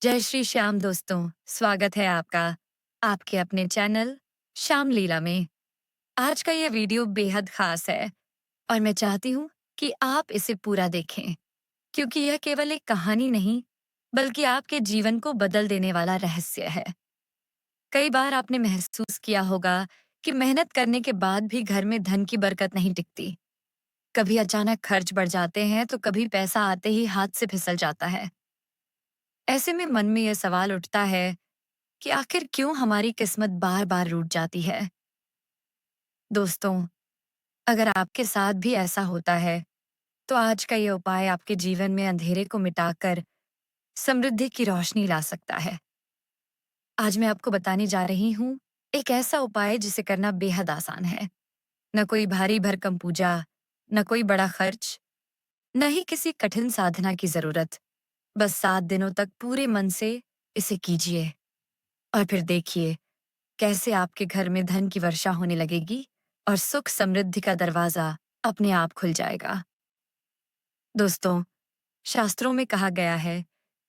जय श्री श्याम दोस्तों, स्वागत है आपका आपके अपने चैनल श्याम लीला में। आज का ये वीडियो बेहद खास है और मैं चाहती हूँ कि आप इसे पूरा देखें क्योंकि यह केवल एक कहानी नहीं बल्कि आपके जीवन को बदल देने वाला रहस्य है। कई बार आपने महसूस किया होगा कि मेहनत करने के बाद भी घर में धन की बरकत नहीं टिकती। कभी अचानक खर्च बढ़ जाते हैं तो कभी पैसा आते ही हाथ से फिसल जाता है। ऐसे में मन में यह सवाल उठता है कि आखिर क्यों हमारी किस्मत बार बार रूठ जाती है। दोस्तों, अगर आपके साथ भी ऐसा होता है तो आज का ये उपाय आपके जीवन में अंधेरे को मिटाकर समृद्धि की रोशनी ला सकता है। आज मैं आपको बताने जा रही हूँ एक ऐसा उपाय जिसे करना बेहद आसान है। न कोई भारी भरकम पूजा, न कोई बड़ा खर्च, न ही किसी कठिन साधना की जरूरत। बस 7 दिनों तक पूरे मन से इसे कीजिए और फिर देखिए कैसे आपके घर में धन की वर्षा होने लगेगी और सुख समृद्धि का दरवाजा अपने आप खुल जाएगा। दोस्तों, शास्त्रों में कहा गया है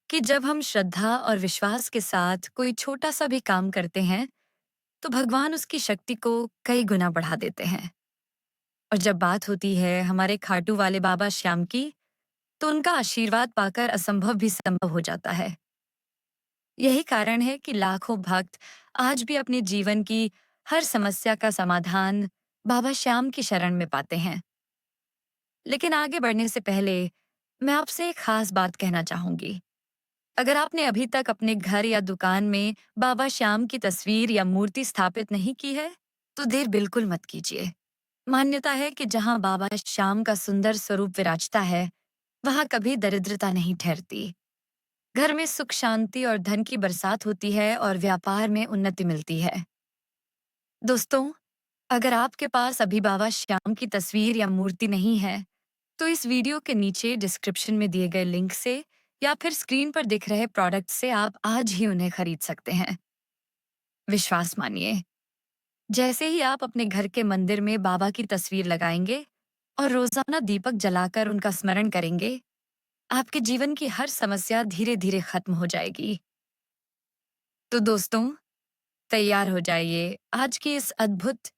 कि जब हम श्रद्धा और विश्वास के साथ कोई छोटा सा भी काम करते हैं तो भगवान उसकी शक्ति को कई गुना बढ़ा देते हैं। और जब बात होती है हमारे खाटू वाले बाबा श्याम की, तो उनका आशीर्वाद पाकर असंभव भी संभव हो जाता है। यही कारण है कि लाखों भक्त आज भी अपने जीवन की हर समस्या का समाधान बाबा श्याम की शरण में पाते हैं। लेकिन आगे बढ़ने से पहले मैं आपसे एक खास बात कहना चाहूंगी। अगर आपने अभी तक अपने घर या दुकान में बाबा श्याम की तस्वीर या मूर्ति स्थापित नहीं की है, तो देर बिल्कुल मत कीजिए। मान्यता है कि जहां बाबा श्याम का सुंदर स्वरूप विराजता है, वहां कभी दरिद्रता नहीं ठहरती। घर में सुख शांति और धन की बरसात होती है और व्यापार में उन्नति मिलती है। दोस्तों, अगर आपके पास अभी बाबा श्याम की तस्वीर या मूर्ति नहीं है, तो इस वीडियो के नीचे डिस्क्रिप्शन में दिए गए लिंक से या फिर स्क्रीन पर दिख रहे प्रोडक्ट से आप आज ही उन्हें खरीद सकते हैं। विश्वास मानिए, जैसे ही आप अपने घर के मंदिर में बाबा की तस्वीर लगाएंगे और रोजाना दीपक जलाकर उनका स्मरण करेंगे, आपके जीवन की हर समस्या धीरे धीरे खत्म हो जाएगी। तो दोस्तों, तैयार हो जाइए आज की इस अद्भुत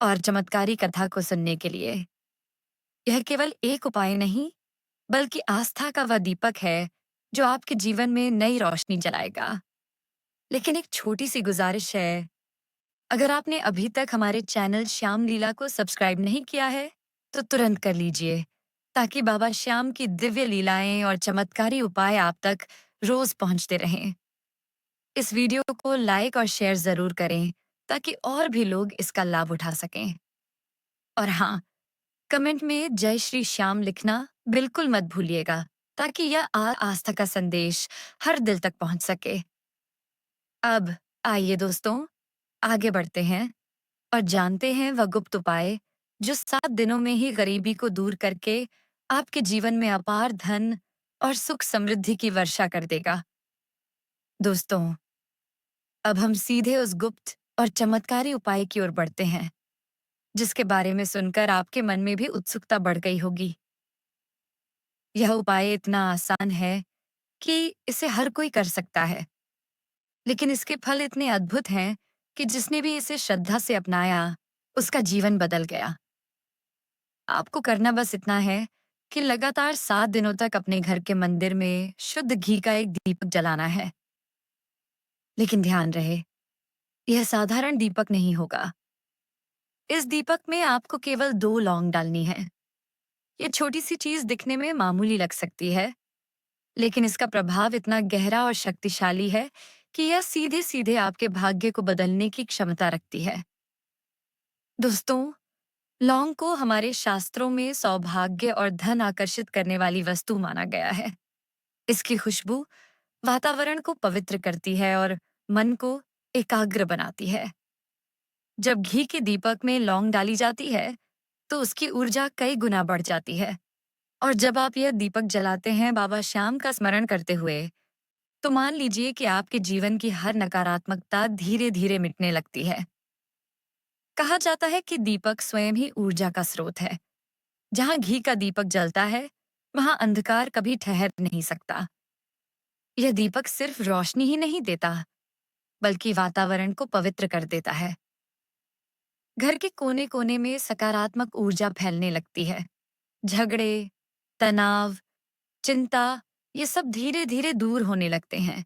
और चमत्कारी कथा को सुनने के लिए। यह केवल एक उपाय नहीं बल्कि आस्था का वह दीपक है जो आपके जीवन में नई रोशनी जलाएगा। लेकिन एक छोटी सी गुजारिश है, अगर आपने अभी तक हमारे चैनल श्याम लीला को सब्सक्राइब नहीं किया है तो तुरंत कर लीजिए, ताकि बाबा श्याम की दिव्य लीलाएं और चमत्कारी उपाय आप तक रोज पहुंचते रहें। इस वीडियो को लाइक और शेयर जरूर करें ताकि और भी लोग इसका लाभ उठा सकें। और हाँ, कमेंट में जय श्री श्याम लिखना बिल्कुल मत भूलिएगा, ताकि यह आस्था का संदेश हर दिल तक पहुंच सके। अब आइए दोस्तों, आगे बढ़ते हैं और जानते हैं वह गुप्त उपाय जो 7 दिनों में ही गरीबी को दूर करके आपके जीवन में अपार धन और सुख समृद्धि की वर्षा कर देगा। दोस्तों, अब हम सीधे उस गुप्त और चमत्कारी उपाय की ओर बढ़ते हैं, जिसके बारे में सुनकर आपके मन में भी उत्सुकता बढ़ गई होगी। यह उपाय इतना आसान है कि इसे हर कोई कर सकता है, लेकिन इसके फल इतने अद्भुत हैं कि जिसने भी इसे श्रद्धा से अपनाया, उसका जीवन बदल गया। आपको करना बस इतना है कि लगातार 7 दिनों तक अपने घर के मंदिर में शुद्ध घी का एक दीपक जलाना है। लेकिन ध्यान रहे, यह साधारण दीपक नहीं होगा। इस दीपक में आपको केवल 2 लौंग डालनी है। ये छोटी सी चीज दिखने में मामूली लग सकती है, लेकिन इसका प्रभाव इतना गहरा और शक्तिशाली है कि यह सीधे सीधे आपके भाग्य को बदलने की क्षमता रखती है। दोस्तों, लौंग को हमारे शास्त्रों में सौभाग्य और धन आकर्षित करने वाली वस्तु माना गया है। इसकी खुशबू वातावरण को पवित्र करती है और मन को एकाग्र बनाती है। जब घी के दीपक में लौंग डाली जाती है, तो उसकी ऊर्जा कई गुना बढ़ जाती है। और जब आप यह दीपक जलाते हैं बाबा श्याम का स्मरण करते हुए, तो मान लीजिए कि आपके जीवन की हर नकारात्मकता धीरे धीरे मिटने लगती है। कहा जाता है कि दीपक स्वयं ही ऊर्जा का स्रोत है। जहां घी का दीपक जलता है, वहां अंधकार कभी ठहर नहीं सकता। यह दीपक सिर्फ रोशनी ही नहीं देता, बल्कि वातावरण को पवित्र कर देता है। घर के कोने कोने में सकारात्मक ऊर्जा फैलने लगती है। झगड़े, तनाव, चिंता, ये सब धीरे धीरे दूर होने लगते हैं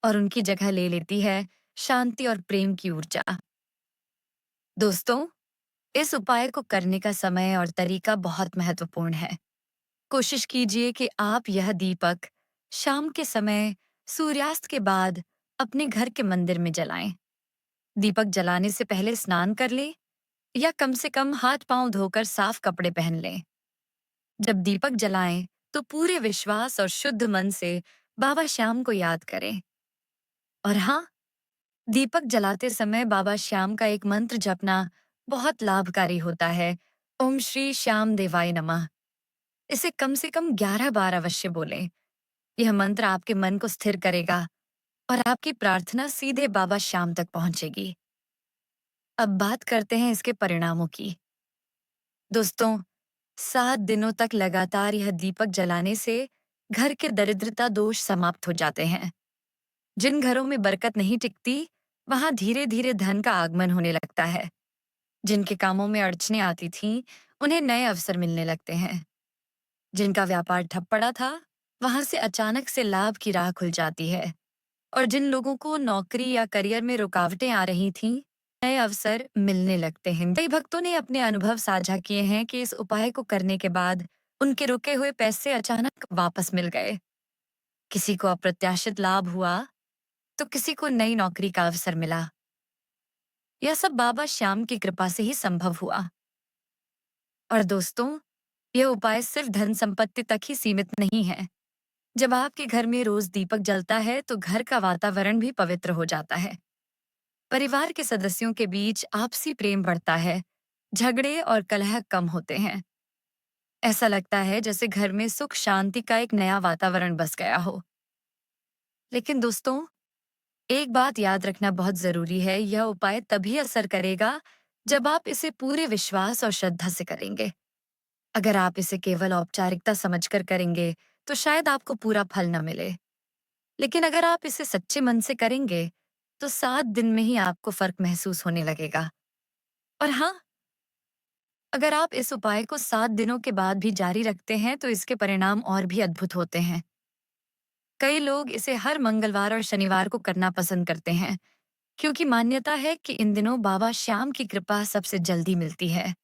और उनकी जगह ले लेती है शांति और प्रेम की ऊर्जा। दोस्तों, इस उपाय को करने का समय और तरीका बहुत महत्वपूर्ण है। कोशिश कीजिए कि आप यह दीपक शाम के समय सूर्यास्त के बाद अपने घर के मंदिर में जलाएं। दीपक जलाने से पहले स्नान कर लें या कम से कम हाथ पांव धोकर साफ कपड़े पहन लें। जब दीपक जलाएं, तो पूरे विश्वास और शुद्ध मन से बाबा श्याम को याद करें। और हाँ, दीपक जलाते समय बाबा श्याम का एक मंत्र जपना बहुत लाभकारी होता है। ओम श्री श्याम देवाय नमः। इसे कम से कम 11 बार अवश्य बोलें। यह मंत्र आपके मन को स्थिर करेगा और आपकी प्रार्थना सीधे बाबा श्याम तक पहुंचेगी। अब बात करते हैं इसके परिणामों की। दोस्तों, 7 दिनों तक लगातार यह दीपक जलाने से घर के दरिद्रता दोष समाप्त हो जाते हैं। जिन घरों में बरकत नहीं टिकती, वहां धीरे धीरे धन का आगमन होने लगता है। जिनके कामों में अड़चने आती थीं, उन्हें नए अवसर मिलने लगते हैं। जिनका व्यापार ठप पड़ा था, वहां से अचानक से लाभ की राह खुल जाती है। और जिन लोगों को नौकरी या करियर में रुकावटें आ रही थीं, नए अवसर मिलने लगते हैं। कई भक्तों ने अपने अनुभव साझा किए हैं कि इस उपाय को करने के बाद उनके रुके हुए पैसे अचानक वापस मिल गए। किसी को अप्रत्याशित लाभ हुआ, तो किसी को नई नौकरी का अवसर मिला। यह सब बाबा श्याम की कृपा से ही संभव हुआ। और दोस्तों, यह उपाय सिर्फ धन संपत्ति तक ही सीमित नहीं है। जब आपके घर में रोज दीपक जलता है, तो घर का वातावरण भी पवित्र हो जाता है। परिवार के सदस्यों के बीच आपसी प्रेम बढ़ता है, झगड़े और कलह कम होते हैं। ऐसा लगता है जैसे घर में सुख शांति का एक नया वातावरण बस गया हो। लेकिन दोस्तों, एक बात याद रखना बहुत जरूरी है, यह उपाय तभी असर करेगा जब आप इसे पूरे विश्वास और श्रद्धा से करेंगे। अगर आप इसे केवल औपचारिकता समझकर करेंगे, तो शायद आपको पूरा फल न मिले। लेकिन अगर आप इसे सच्चे मन से करेंगे, तो 7 दिन में ही आपको फर्क महसूस होने लगेगा। और हाँ, अगर आप इस उपाय को 7 दिनों के बाद भी जारी रखते हैं, तो इसके परिणाम और भी अद्भुत होते हैं। कई लोग इसे हर मंगलवार और शनिवार को करना पसंद करते हैं, क्योंकि मान्यता है कि इन दिनों बाबा श्याम की कृपा सबसे जल्दी मिलती है।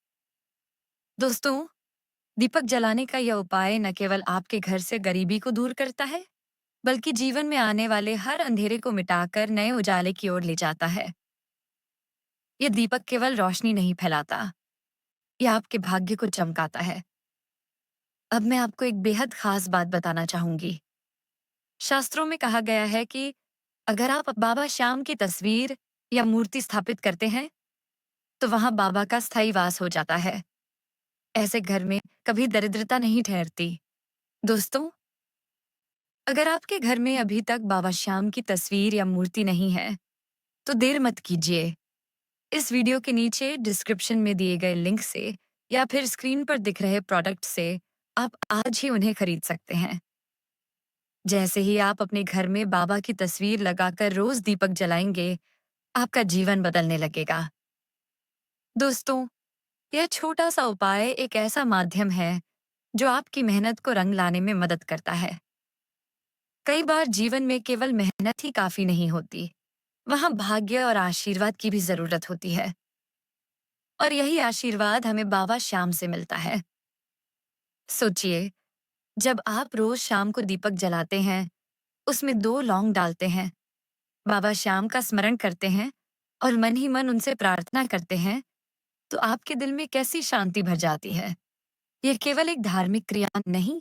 दोस्तों, दीपक जलाने का यह उपाय न केवल आपके घर से गरीबी को दूर करता है, बल्कि जीवन में आने वाले हर अंधेरे को मिटाकर नए उजाले की ओर ले जाता है। यह दीपक केवल रोशनी नहीं फैलाता, यह आपके भाग्य को चमकाता है। अब मैं आपको एक बेहद खास बात बताना चाहूंगी। शास्त्रों में कहा गया है कि अगर आप बाबा श्याम की तस्वीर या मूर्ति स्थापित करते हैं, तो वहां बाबा का स्थायी वास हो जाता है। ऐसे घर में कभी दरिद्रता नहीं ठहरती। दोस्तों, अगर आपके घर में अभी तक बाबा श्याम की तस्वीर या मूर्ति नहीं है, तो देर मत कीजिए। इस वीडियो के नीचे डिस्क्रिप्शन में दिए गए लिंक से या फिर स्क्रीन पर दिख रहे प्रोडक्ट से आप आज ही उन्हें खरीद सकते हैं। जैसे ही आप अपने घर में बाबा की तस्वीर लगाकर रोज दीपक जलाएंगे, आपका जीवन बदलने लगेगा। दोस्तों, यह छोटा सा उपाय एक ऐसा माध्यम है जो आपकी मेहनत को रंग लाने में मदद करता है। कई बार जीवन में केवल मेहनत ही काफी नहीं होती, वहां भाग्य और आशीर्वाद की भी जरूरत होती है। और यही आशीर्वाद हमें बाबा श्याम से मिलता है। सोचिए, जब आप रोज शाम को दीपक जलाते हैं, उसमें 2 लौंग डालते हैं, बाबा श्याम का स्मरण करते हैं और मन ही मन उनसे प्रार्थना करते हैं, तो आपके दिल में कैसी शांति भर जाती है। यह केवल एक धार्मिक क्रिया नहीं,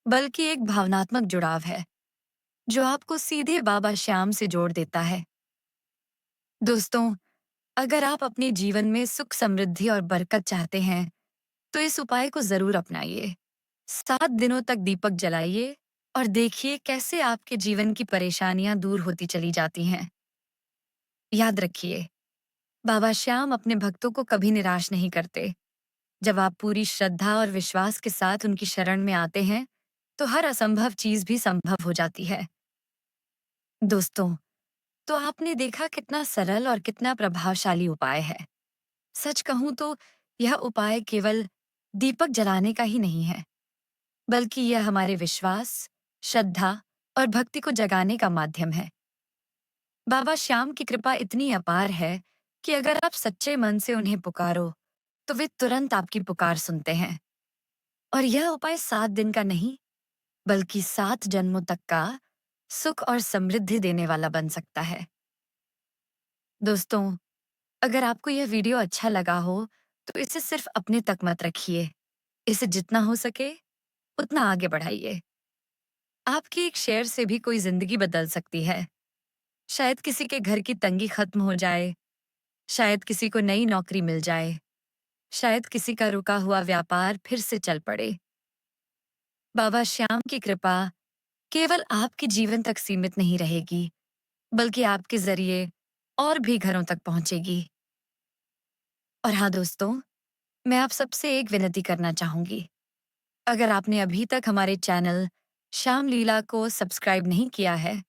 बल्कि एक भावनात्मक जुड़ाव है, जो आपको सीधे बाबा श्याम से जोड़ देता है। दोस्तों, अगर आप अपने जीवन में सुख समृद्धि और बरकत चाहते हैं, तो इस उपाय को जरूर अपनाइए। 7 दिनों तक दीपक जलाइए और देखिए कैसे आपके जीवन की परेशानियां दूर होती चली जाती हैं। याद रखिए, बाबा श्याम अपने भक्तों को कभी निराश नहीं करते। जब आप पूरी श्रद्धा और विश्वास के साथ उनकी शरण में आते हैं, तो हर असंभव चीज भी संभव हो जाती है। दोस्तों, तो आपने देखा कितना सरल और कितना प्रभावशाली उपाय है। सच कहूं तो यह उपाय केवल दीपक जलाने का ही नहीं है, बल्कि यह हमारे विश्वास, श्रद्धा और भक्ति को जगाने का माध्यम है। बाबा श्याम की कृपा इतनी अपार है कि अगर आप सच्चे मन से उन्हें पुकारो, तो वे तुरंत आपकी पुकार सुनते हैं। और यह उपाय 7 दिन का नहीं, बल्कि 7 जन्मों तक का सुख और समृद्धि देने वाला बन सकता है। दोस्तों, अगर आपको यह वीडियो अच्छा लगा हो, तो इसे सिर्फ अपने तक मत रखिए। इसे जितना हो सके, उतना आगे बढ़ाइए। आपकी एक शेयर से भी कोई जिंदगी बदल सकती है। शायद किसी के घर की तंगी खत्म हो जाए, शायद किसी को नई नौकरी मिल जाए, शायद किसी का रुका हुआ व्यापार फिर से चल पड़े। बाबा श्याम की कृपा केवल आपके जीवन तक सीमित नहीं रहेगी, बल्कि आपके जरिए और भी घरों तक पहुंचेगी। और हाँ दोस्तों, मैं आप सबसे एक विनती करना चाहूंगी। अगर आपने अभी तक हमारे चैनल श्याम लीला को सब्सक्राइब नहीं किया है,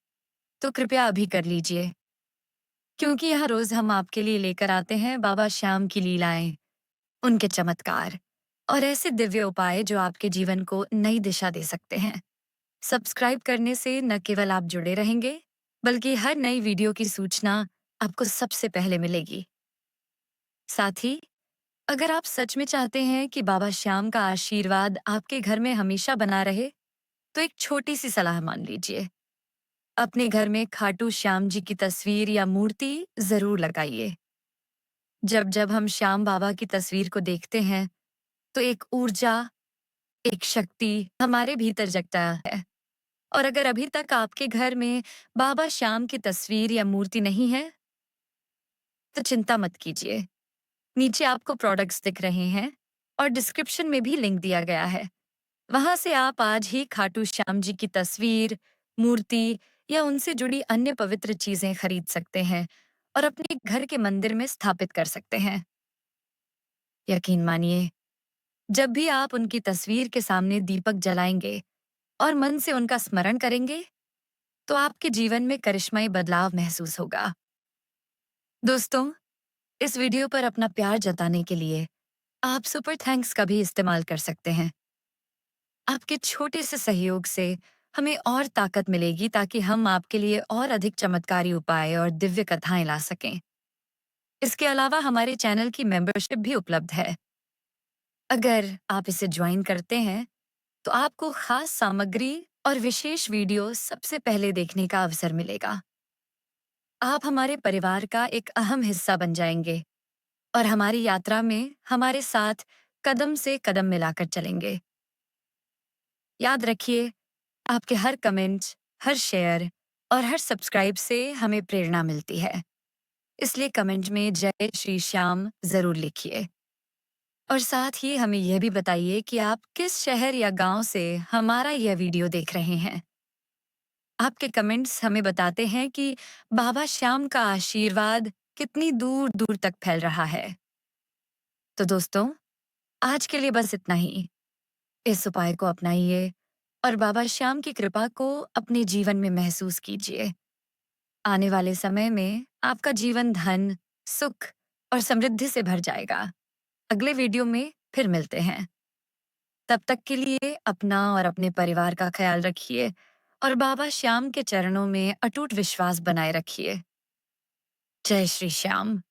तो कृपया अभी कर लीजिए, क्योंकि यहाँ रोज हम आपके लिए लेकर आते हैं बाबा श्याम की लीलाएं, उनके चमत्कार और ऐसे दिव्य उपाय जो आपके जीवन को नई दिशा दे सकते हैं। सब्सक्राइब करने से न केवल आप जुड़े रहेंगे, बल्कि हर नई वीडियो की सूचना आपको सबसे पहले मिलेगी। साथ ही, अगर आप सच में चाहते हैं कि बाबा श्याम का आशीर्वाद आपके घर में हमेशा बना रहे, तो एक छोटी सी सलाह मान लीजिए। अपने घर में खाटू श्याम जी की तस्वीर या मूर्ति जरूर लगाइए। जब जब हम श्याम बाबा की तस्वीर को देखते हैं, तो एक ऊर्जा, एक शक्ति हमारे भीतर जगता है। और अगर अभी तक आपके घर में बाबा श्याम की तस्वीर या मूर्ति नहीं है, तो चिंता मत कीजिए। नीचे आपको प्रोडक्ट्स दिख रहे हैं और डिस्क्रिप्शन में भी लिंक दिया गया है। वहां से आप आज ही खाटू श्याम जी की तस्वीर, मूर्ति या उनसे जुड़ी अन्य पवित्र चीजें खरीद सकते हैं और अपने घर के मंदिर में स्थापित कर सकते हैं। यकीन मानिए, जब भी आप उनकी तस्वीर के सामने दीपक जलाएंगे और मन से उनका स्मरण करेंगे, तो आपके जीवन में करिश्माई बदलाव महसूस होगा। दोस्तों, इस वीडियो पर अपना प्यार जताने के लिए आप सुपर थैंक्स का भी इस्तेमाल कर सकते हैं। आपके छोटे से सहयोग से हमें और ताकत मिलेगी, ताकि हम आपके लिए और अधिक चमत्कारी उपाय और दिव्य कथाएं ला सकें। इसके अलावा हमारे चैनल की मेंबरशिप भी उपलब्ध है। अगर आप इसे ज्वाइन करते हैं, तो आपको खास सामग्री और विशेष वीडियो सबसे पहले देखने का अवसर मिलेगा। आप हमारे परिवार का एक अहम हिस्सा बन जाएंगे और हमारी यात्रा में हमारे साथ कदम से कदम मिलाकर चलेंगे। याद रखिए, आपके हर कमेंट, हर शेयर और हर सब्सक्राइब से हमें प्रेरणा मिलती है। इसलिए कमेंट में जय श्री श्याम जरूर लिखिए। और साथ ही हमें यह भी बताइए कि आप किस शहर या गांव से हमारा यह वीडियो देख रहे हैं। आपके कमेंट्स हमें बताते हैं कि बाबा श्याम का आशीर्वाद कितनी दूर दूर तक फैल रहा है। तो दोस्तों, आज के लिए बस इतना ही। इस उपाय को अपनाइए और बाबा श्याम की कृपा को अपने जीवन में महसूस कीजिए। आने वाले समय में आपका जीवन धन, सुख और समृद्धि से भर जाएगा। अगले वीडियो में फिर मिलते हैं। तब तक के लिए अपना और अपने परिवार का ख्याल रखिए और बाबा श्याम के चरणों में अटूट विश्वास बनाए रखिए। जय श्री श्याम।